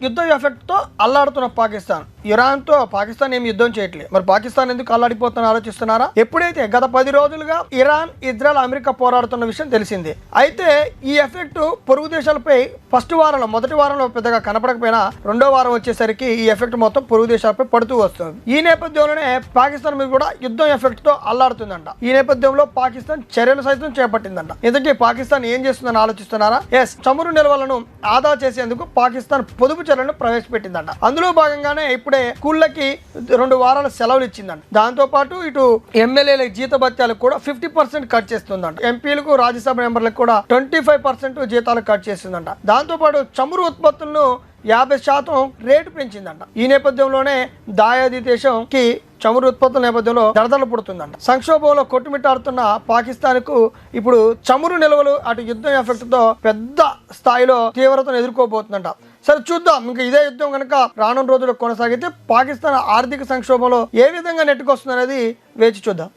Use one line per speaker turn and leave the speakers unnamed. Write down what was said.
యుద్ధ ఎఫెక్ట్ తో అల్లాడుతున్న పాకిస్తాన్. ఇరాన్ తో పాకిస్తాన్ ఏమి యుద్ధం చేయట్లేదు. మరి పాకిస్తాన్ ఎందుకు అల్లాడిపోతుందని ఆలోచిస్తున్నారా? ఎప్పుడైతే గత 10 రోజులుగా ఇరాన్, ఇజ్రాయెల్, అమెరికా పోరాడుతున్న విషయం తెలిసిందే. అయితే ఈ ఎఫెక్ట్ పొరుగు దేశాలపై మొదటి వారంలో పెద్దగా కనపడకపోయినా రెండో వారం వచ్చేసరికి ఈ ఎఫెక్ట్ మొత్తం పొరుగు దేశాలపై పడుతూ వస్తుంది. ఈ నేపథ్యంలోనే పాకిస్తాన్ మీద కూడా యుద్ధం ఎఫెక్ట్ తో అల్లాడుతుందంట. ఈ నేపథ్యంలో పాకిస్తాన్ చర్యలు సైతం చేపట్టిందంట. ఇంతకీ పాకిస్తాన్ ఏం చేస్తుందని ఆలోచిస్తున్నారా? చమురు నిల్వలను ఆదా చేసేందుకు పాకిస్తాన్ పొదుపు చర్యలను ప్రవేశపెట్టిందంట. అందులో భాగంగానే ఇప్పుడే స్కూళ్ళకి 2 వారాల సెలవులు ఇచ్చిందంట. దాంతో పాటు ఇటు ఎమ్మెల్యేల జీతభత్యాలకు కూడా 50% కట్ చేస్తుందంట. ఎంపీలకు, రాజ్యసభ మెంబర్లకు కూడా 25% జీతాలు కట్ చేస్తుందంట. దాంతో పాటు చమురు ఉత్పత్తులను 50% రేటు పెంచిందంట. ఈ నేపథ్యంలోనే దాయాది దేశంకి చమురు ఉత్పత్తుల నేపథ్యంలో దడదలు పుడుతుందంట. సంక్షోభంలో కొట్టుమిట్టాడుతున్న పాకిస్తాన్ కు ఇప్పుడు చమురు నిల్వలు అటు యుద్ధం ఎఫెక్ట్ తో పెద్ద స్థాయిలో తీవ్రతను ఎదుర్కోబోతుందంట. సరే చూద్దాం, ఇంకా ఇదే యుద్ధం కనుక రానున్న రోజుల్లో కొనసాగితే పాకిస్తాన్ ఆర్థిక సంక్షోభంలో ఏ విధంగా నెట్టుకొస్తుంది అనేది వేచి చూద్దాం.